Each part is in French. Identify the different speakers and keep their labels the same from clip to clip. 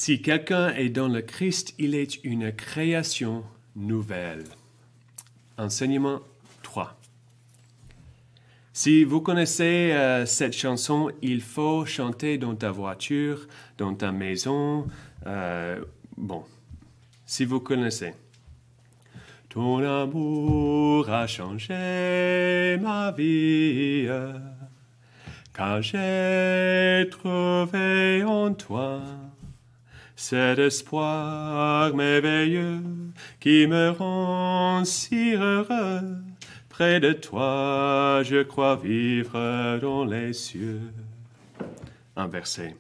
Speaker 1: Si quelqu'un est dans le Christ, il est une création nouvelle. Enseignement 3. Si vous connaissez cette chanson, il faut chanter dans ta voiture, dans ta maison. Si vous connaissez. Ton amour a changé ma vie, car j'ai trouvé en toi cet espoir merveilleux qui me rend si heureux. Près de toi, je crois vivre dans les cieux. Un verset.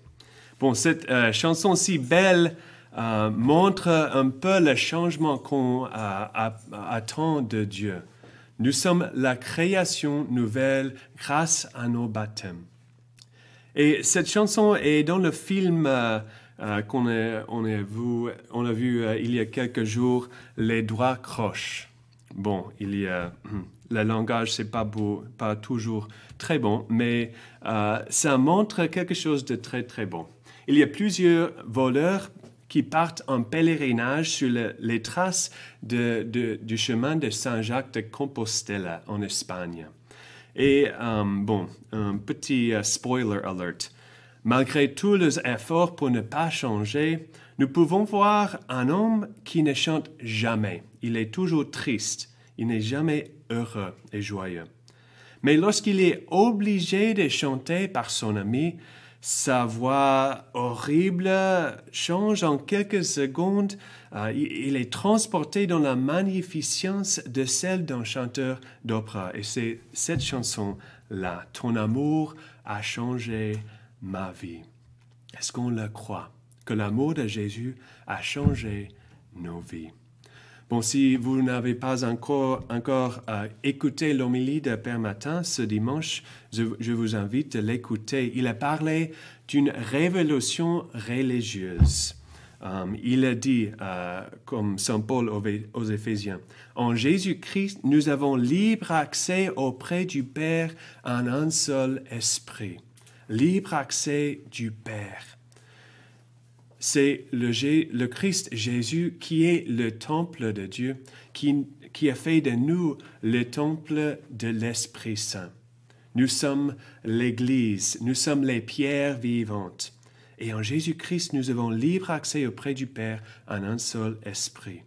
Speaker 1: Bon, cette chanson si belle montre un peu le changement qu'on attend de Dieu. Nous sommes la création nouvelle grâce à nos baptêmes. Et cette chanson est dans le film qu'on a vu il y a quelques jours, Les Doigts croches. Bon, le langage, c'est pas toujours très bon, mais ça montre quelque chose de très, très bon. Il y a plusieurs voleurs qui partent en pèlerinage sur les traces du chemin de Saint-Jacques de Compostela en Espagne. Et un petit spoiler alert. Malgré tous les efforts pour ne pas changer, nous pouvons voir un homme qui ne chante jamais. Il est toujours triste. Il n'est jamais heureux et joyeux. Mais lorsqu'il est obligé de chanter par son ami, sa voix horrible change en quelques secondes. Il est transporté dans la magnificence de celle d'un chanteur d'opéra. Et c'est cette chanson-là, « Ton amour a changé ma vie ». Est-ce qu'on le croit, que l'amour de Jésus a changé nos vies? Bon, si vous n'avez pas encore écouté l'homélie de Père Martin ce dimanche, je vous invite à l'écouter. Il a parlé d'une révolution religieuse. Il a dit, comme Saint Paul aux Éphésiens, « En Jésus-Christ, nous avons libre accès auprès du Père en un seul esprit. » Libre accès du Père. C'est le Christ Jésus qui est le temple de Dieu, qui a fait de nous le temple de l'Esprit Saint. Nous sommes l'Église, nous sommes les pierres vivantes. Et en Jésus-Christ, nous avons libre accès auprès du Père en un seul esprit.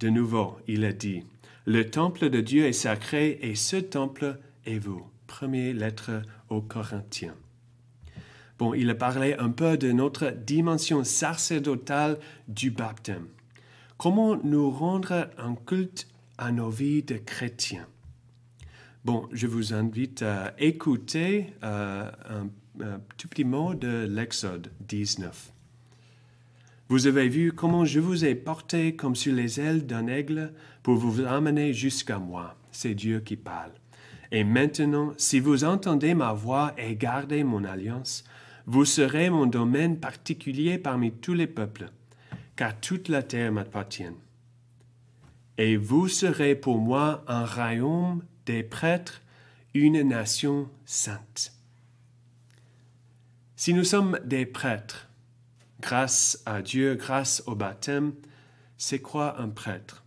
Speaker 1: De nouveau, il a dit, « Le temple de Dieu est sacré et ce temple est vous. » Première lettre aux Corinthiens. Bon, il a parlé un peu de notre dimension sacerdotale du baptême. Comment nous rendre un culte à nos vies de chrétiens? Bon, je vous invite à écouter un tout petit mot de l'Exode 19. Vous avez vu comment je vous ai porté comme sur les ailes d'un aigle pour vous amener jusqu'à moi. C'est Dieu qui parle. Et maintenant, si vous entendez ma voix et gardez mon alliance, vous serez mon domaine particulier parmi tous les peuples, car toute la terre m'appartient. Et vous serez pour moi un royaume des prêtres, une nation sainte. Si nous sommes des prêtres, grâce à Dieu, grâce au baptême, c'est quoi un prêtre?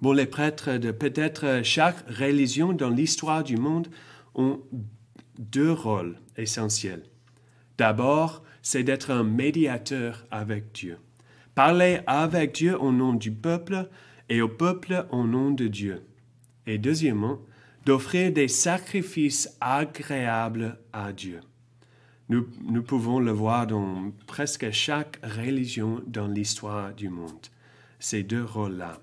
Speaker 1: Bon, les prêtres de peut-être chaque religion dans l'histoire du monde ont deux rôles essentiels. D'abord, c'est d'être un médiateur avec Dieu. Parler avec Dieu au nom du peuple et au peuple au nom de Dieu. Et deuxièmement, d'offrir des sacrifices agréables à Dieu. Nous pouvons le voir dans presque chaque religion dans l'histoire du monde. Ces deux rôles-là.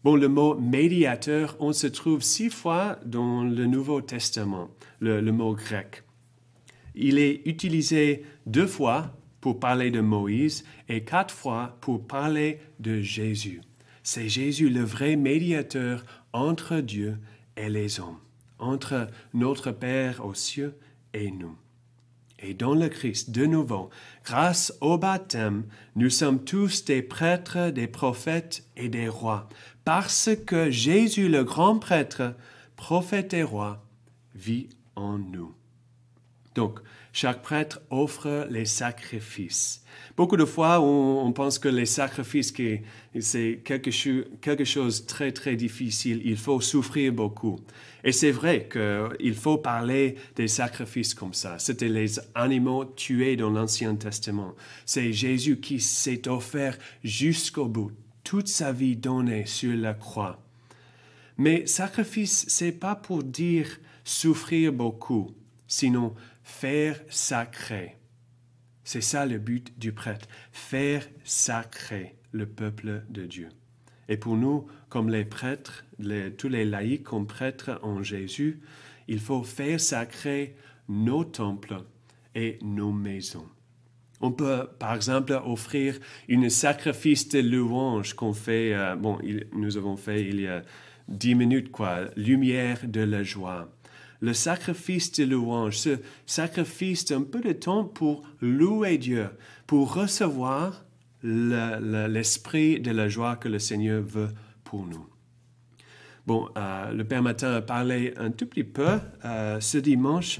Speaker 1: Bon, le mot médiateur, on se trouve 6 fois dans le Nouveau Testament, le mot grec. Il est utilisé 2 fois pour parler de Moïse et 4 fois pour parler de Jésus. C'est Jésus le vrai médiateur entre Dieu et les hommes, entre notre Père aux cieux et nous. Et dans le Christ, de nouveau, grâce au baptême, nous sommes tous des prêtres, des prophètes et des rois, parce que Jésus, le grand prêtre, prophète et roi, vit en nous. Donc, chaque prêtre offre les sacrifices. Beaucoup de fois, on pense que les sacrifices, c'est quelque chose de très, très difficile. Il faut souffrir beaucoup. Et c'est vrai qu'il faut parler des sacrifices comme ça. C'était les animaux tués dans l'Ancien Testament. C'est Jésus qui s'est offert jusqu'au bout, toute sa vie donnée sur la croix. Mais sacrifice, c'est pas pour dire souffrir beaucoup, sinon faire sacré. C'est ça le but du prêtre, faire sacré le peuple de Dieu. Et pour nous, comme les prêtres, tous les laïcs comme prêtres en Jésus, il faut faire sacré nos temples et nos maisons. On peut, par exemple, offrir un sacrifice de louange qu'on fait, nous avons fait il y a 10 minutes, lumière de la joie. Le sacrifice de louange, ce sacrifice d'un peu de temps pour louer Dieu, pour recevoir l'esprit de la joie que le Seigneur veut pour nous. Bon, le Père Martin a parlé un tout petit peu ce dimanche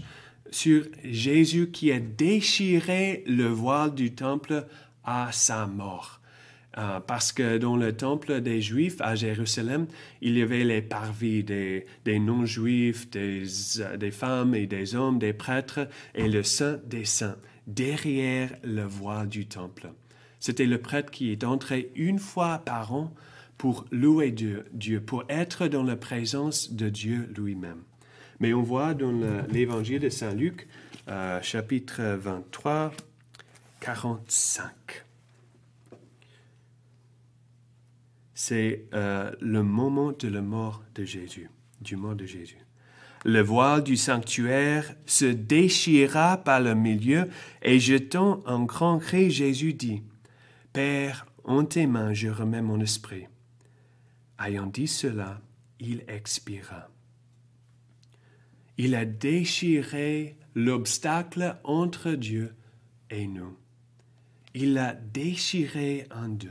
Speaker 1: sur Jésus qui a déchiré le voile du temple à sa mort. Parce que dans le temple des Juifs à Jérusalem, il y avait les parvis des non-Juifs, des femmes et des hommes, des prêtres et le Saint des Saints, derrière le voile du temple. C'était le prêtre qui est entré une fois par an pour louer Dieu, pour être dans la présence de Dieu lui-même. Mais on voit dans l'évangile de Saint Luc, chapitre 23, 45. C'est le moment de la mort de Jésus, du mort de Jésus. Le voile du sanctuaire se déchira par le milieu et jetant un grand cri, Jésus dit, « Père, en tes mains je remets mon esprit. » Ayant dit cela, il expira. Il a déchiré l'obstacle entre Dieu et nous. Il l'a déchiré en deux.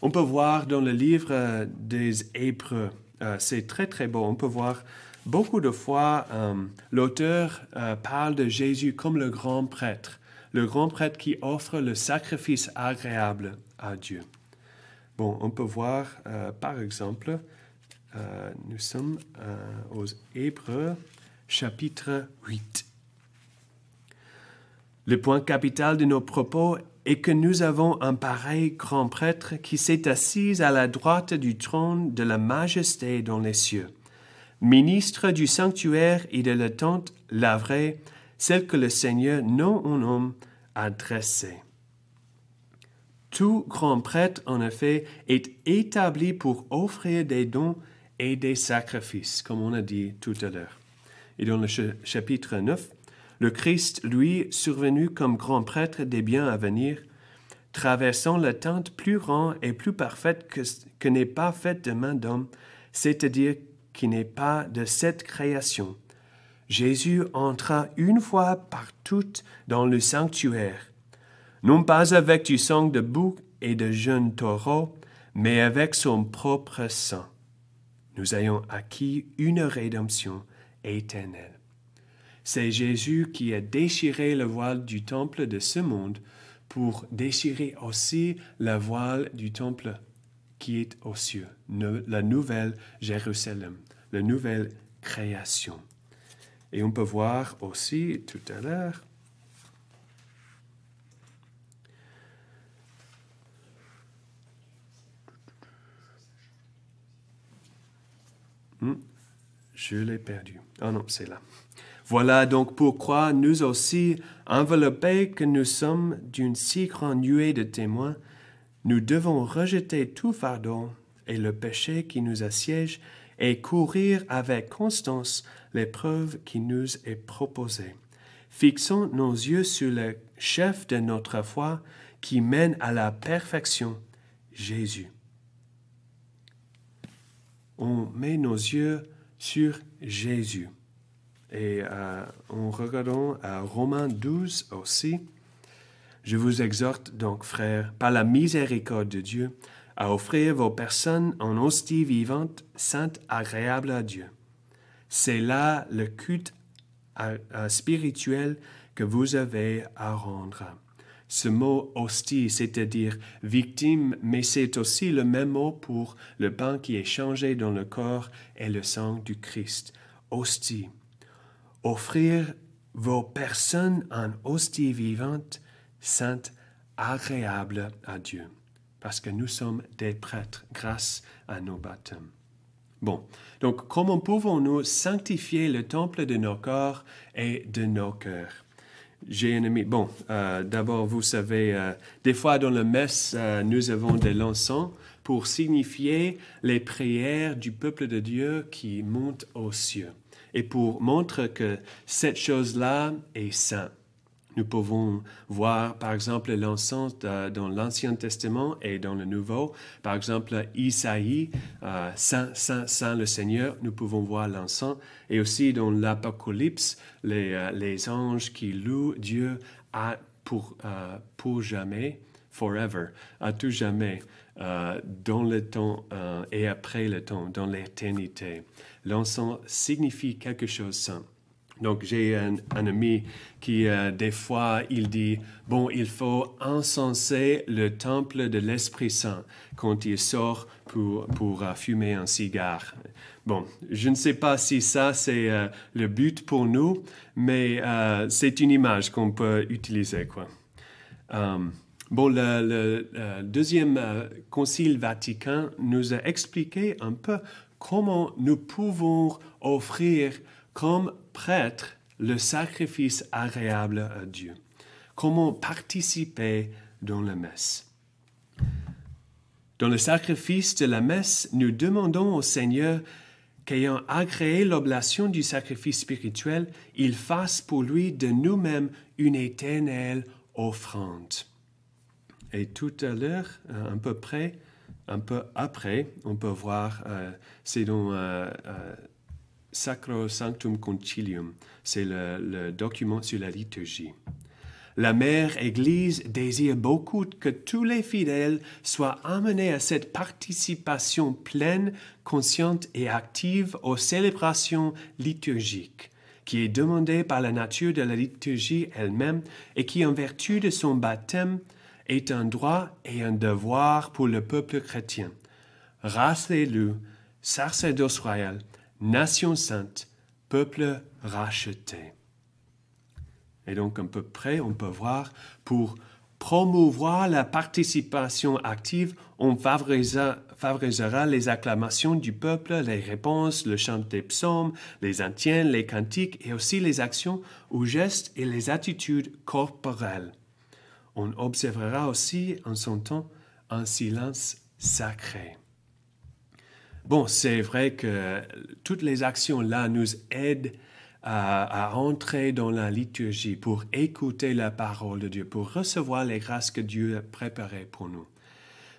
Speaker 1: On peut voir dans le livre des Hébreux, c'est très très beau, on peut voir beaucoup de fois l'auteur parle de Jésus comme le grand prêtre qui offre le sacrifice agréable à Dieu. Bon, on peut voir par exemple, nous sommes aux Hébreux chapitre 8. Le point capital de nos propos est que nous avons un pareil grand prêtre qui s'est assis à la droite du trône de la majesté dans les cieux, ministre du sanctuaire et de la tente lavrée, celle que le Seigneur, non en homme, a dressée. Tout grand prêtre, en effet, est établi pour offrir des dons et des sacrifices, comme on a dit tout à l'heure. Et dans le chapitre 9, le Christ, lui, survenu comme grand prêtre des biens à venir, traversant la tente plus grande et plus parfaite que n'est pas faite de main d'homme, c'est-à-dire qui n'est pas de cette création. Jésus entra une fois par toutes dans le sanctuaire, non pas avec du sang de bouc et de jeunes taureaux, mais avec son propre sang. Nous ayons acquis une rédemption éternelle. C'est Jésus qui a déchiré le voile du temple de ce monde pour déchirer aussi le voile du temple qui est aux cieux, la nouvelle Jérusalem, la nouvelle création. Et on peut voir aussi tout à l'heure je l'ai perdu. Ah non, c'est là. Voilà donc pourquoi nous aussi, enveloppés que nous sommes d'une si grande nuée de témoins, nous devons rejeter tout fardeau et le péché qui nous assiège et courir avec constance l'épreuve qui nous est proposée. Fixons nos yeux sur le chef de notre foi qui mène à la perfection, Jésus. On met nos yeux sur Jésus. Et en regardant à Romains 12 aussi, je vous exhorte donc, frères, par la miséricorde de Dieu, à offrir vos personnes en hostie vivante, sainte, agréable à Dieu. C'est là le culte spirituelle que vous avez à rendre. Ce mot hostie, c'est-à-dire victime, mais c'est aussi le même mot pour le pain qui est changé dans le corps et le sang du Christ. Hostie. Offrir vos personnes en hostie vivante, sainte, agréable à Dieu. Parce que nous sommes des prêtres grâce à nos baptêmes. Bon, donc comment pouvons-nous sanctifier le temple de nos corps et de nos cœurs? J'ai un ami. Bon, d'abord, vous savez, des fois dans la messe, nous avons de l'encens pour signifier les prières du peuple de Dieu qui montent aux cieux et pour montrer que cette chose-là est sainte. Nous pouvons voir, par exemple, l'encens dans l'Ancien Testament et dans le Nouveau. Par exemple, Isaïe, Saint, Saint, Saint le Seigneur, nous pouvons voir l'encens. Et aussi dans l'Apocalypse, les anges qui louent Dieu pour jamais, forever, à tout jamais, dans le temps et après le temps, dans l'éternité. L'encens signifie quelque chose de saint. Donc, j'ai un ami qui, des fois, il dit, bon, il faut encenser le temple de l'Esprit Saint quand il sort pour fumer un cigare. Bon, je ne sais pas si ça, c'est le but pour nous, mais c'est une image qu'on peut utiliser, quoi. Bon, le deuxième concile vaticain nous a expliqué un peu comment nous pouvons offrir comme prêtre le sacrifice agréable à Dieu. Comment participer dans la messe. Dans le sacrifice de la messe, nous demandons au Seigneur qu'ayant agréé l'oblation du sacrifice spirituel, il fasse pour lui de nous-mêmes une éternelle offrande. Et tout à l'heure, un peu après, on peut voir, c'est dans Sacro Sanctum Concilium, c'est le document sur la liturgie. La Mère Église désire beaucoup que tous les fidèles soient amenés à cette participation pleine, consciente et active aux célébrations liturgiques, qui est demandée par la nature de la liturgie elle-même et qui, en vertu de son baptême, est un droit et un devoir pour le peuple chrétien. Race élue, sacerdoce royal, nation sainte, peuple racheté. Et donc, à peu près, on peut voir, pour promouvoir la participation active, on favorisera les acclamations du peuple, les réponses, le chant des psaumes, les antiennes, les cantiques et aussi les actions ou gestes et les attitudes corporelles. On observera aussi en son temps un silence sacré. Bon, c'est vrai que toutes les actions-là nous aident à entrer dans la liturgie pour écouter la parole de Dieu, pour recevoir les grâces que Dieu a préparées pour nous.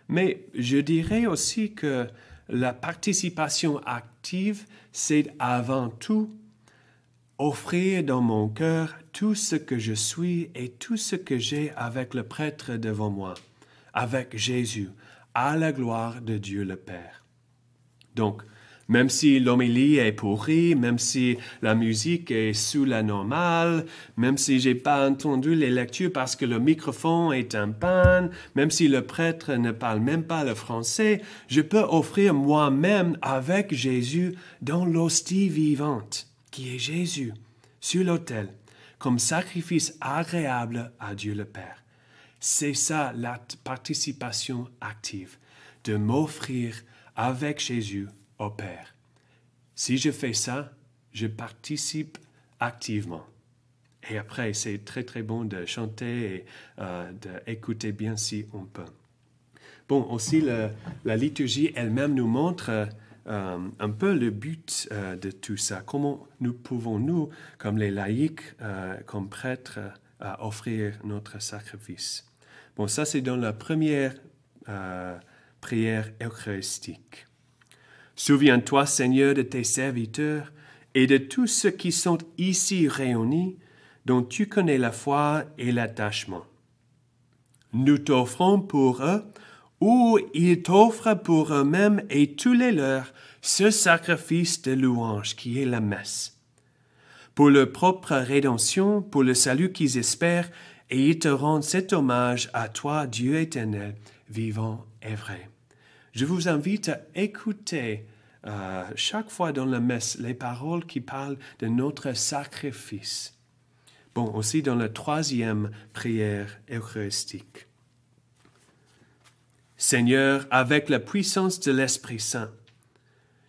Speaker 1: Mais je dirais aussi que la participation active, c'est avant tout offrir dans mon cœur tout ce que je suis et tout ce que j'ai avec le prêtre devant moi, avec Jésus, à la gloire de Dieu le Père. Donc, même si l'homélie est pourrie, même si la musique est sous la normale, même si j'ai pas entendu les lectures parce que le microphone est en panne, même si le prêtre ne parle même pas le français, je peux offrir moi-même avec Jésus dans l'hostie vivante, qui est Jésus, sur l'autel, comme sacrifice agréable à Dieu le Père. C'est ça la participation active, de m'offrir avec Jésus au Père. Si je fais ça, je participe activement. Et après, c'est très très bon de chanter et d'écouter bien si on peut. Bon, aussi la liturgie elle-même nous montre un peu le but de tout ça. Comment nous pouvons, comme les laïcs, comme prêtres, offrir notre sacrifice. Bon, ça c'est dans la première prière eucharistique. Souviens-toi, Seigneur, de tes serviteurs et de tous ceux qui sont ici réunis, dont tu connais la foi et l'attachement. Nous t'offrons pour eux, ou ils t'offrent pour eux-mêmes et tous les leurs, ce sacrifice de louange qui est la messe. pour leur propre rédemption, pour le salut qu'ils espèrent, et ils te rendent cet hommage à toi, Dieu éternel, vivant et vrai. Je vous invite à écouter chaque fois dans la messe les paroles qui parlent de notre sacrifice. Bon, aussi dans la troisième prière eucharistique. Seigneur, avec la puissance de l'Esprit Saint,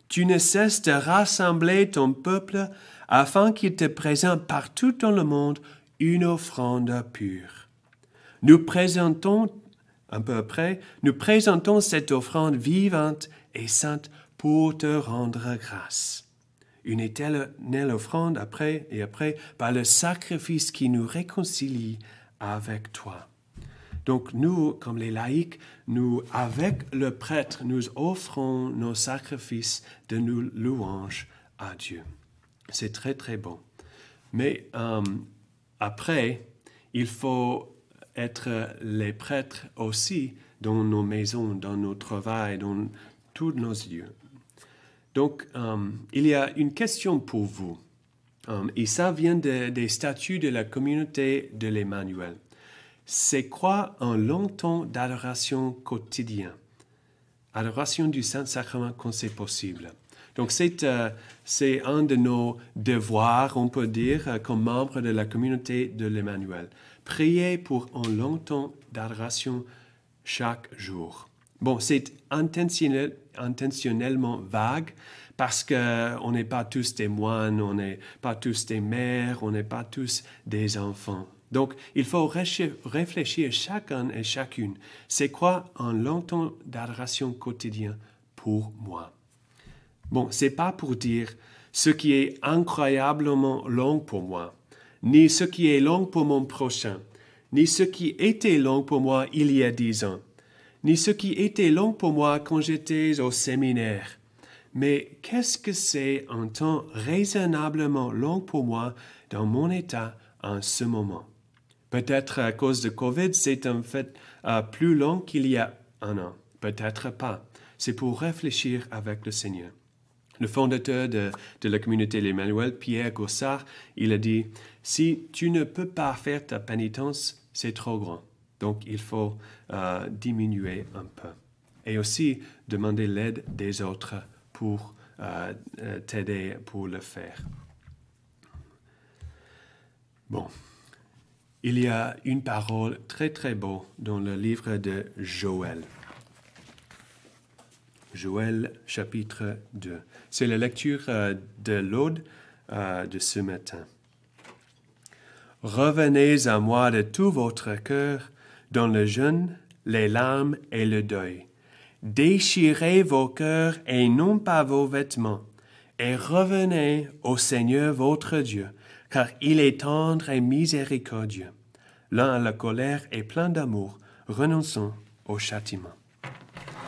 Speaker 1: tu ne cesses de rassembler ton peuple afin qu'il te présente partout dans le monde une offrande pure. Nous présentons cette offrande vivante et sainte pour te rendre grâce. Une éternelle offrande après par le sacrifice qui nous réconcilie avec toi. Donc nous, comme les laïcs, nous, avec le prêtre, nous offrons nos sacrifices de nos louanges à Dieu. C'est très, très bon. Mais après, il faut être les prêtres aussi dans nos maisons, dans nos travails, dans tous nos lieux. Donc, il y a une question pour vous. Et ça vient des statuts de la communauté de l'Emmanuel. C'est quoi un long temps d'adoration quotidien? Adoration du Saint-Sacrement quand c'est possible. Donc, c'est un de nos devoirs, on peut dire, comme membre de la communauté de l'Emmanuel. Prier pour un long temps d'adoration chaque jour. Bon, c'est intentionnellement vague parce qu'on n'est pas tous des moines, on n'est pas tous des mères, on n'est pas tous des enfants. Donc, il faut réfléchir chacun et chacune. C'est quoi un long temps d'adoration quotidien pour moi? Bon, c'est pas pour dire ce qui est incroyablement long pour moi, ni ce qui est long pour mon prochain, ni ce qui était long pour moi il y a 10 ans, ni ce qui était long pour moi quand j'étais au séminaire. Mais qu'est-ce que c'est un temps raisonnablement long pour moi dans mon état en ce moment? Peut-être à cause de Covid, c'est en fait plus long qu'il y a 1 an. Peut-être pas. C'est pour réfléchir avec le Seigneur. Le fondateur de la communauté l'Emmanuel, Pierre Gossard, il a dit « Si tu ne peux pas faire ta pénitence, c'est trop grand. Donc, il faut diminuer un peu. » Et aussi, demander l'aide des autres pour t'aider pour le faire. Bon. Il y a une parole très très beau dans le livre de Joël. Joël chapitre 2. C'est la lecture de l'Aude de ce matin. Revenez à moi de tout votre cœur dans le jeûne, les larmes et le deuil. Déchirez vos cœurs et non pas vos vêtements, et revenez au Seigneur votre Dieu, car il est tendre et miséricordieux. Lent à la colère et plein d'amour, renonçons au châtiment.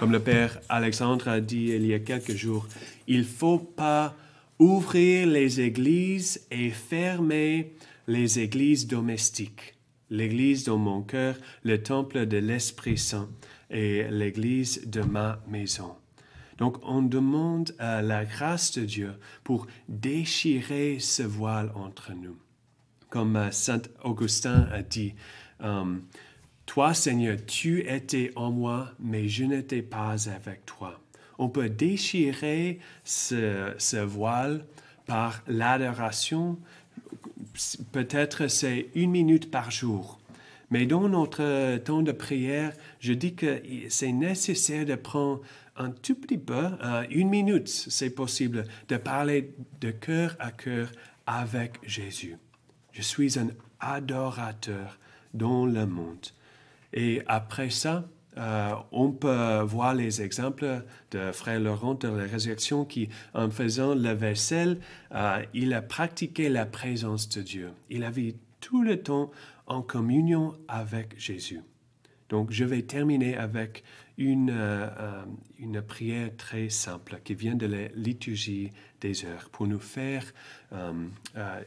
Speaker 1: Comme le Père Alexandre a dit il y a quelques jours, il ne faut pas ouvrir les églises et fermer les églises domestiques. L'église dans mon cœur, le temple de l'Esprit Saint et l'église de ma maison. Donc, on demande la grâce de Dieu pour déchirer ce voile entre nous. Comme Saint Augustin a dit, toi, Seigneur, tu étais en moi, mais je n'étais pas avec toi. On peut déchirer ce voile par l'adoration. Peut-être c'est 1 minute par jour. Mais dans notre temps de prière, je dis que c'est nécessaire de prendre un tout petit peu, 1 minute, c'est possible, de parler de cœur à cœur avec Jésus. Je suis un adorateur dans le monde. Et après ça, on peut voir les exemples de Frère Laurent de la Résurrection qui, en faisant la vaisselle, il a pratiqué la présence de Dieu. Il avait tout le temps en communion avec Jésus. Donc, je vais terminer avec une prière très simple qui vient de la liturgie des heures pour nous faire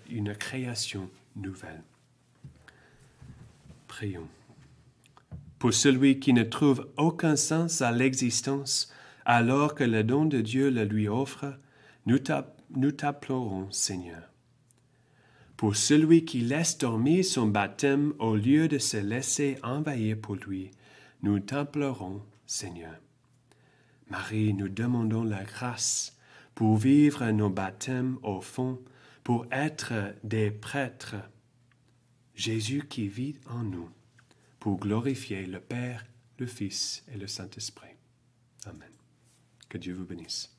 Speaker 1: une création nouvelle. Prions. Pour celui qui ne trouve aucun sens à l'existence, alors que le don de Dieu le lui offre, nous t'implorons, Seigneur. Pour celui qui laisse dormir son baptême au lieu de se laisser envahir pour lui, nous t'implorons, Seigneur. Marie, nous demandons la grâce pour vivre nos baptêmes au fond, pour être des prêtres. Jésus qui vit en nous, pour glorifier le Père, le Fils et le Saint-Esprit. Amen. Que Dieu vous bénisse.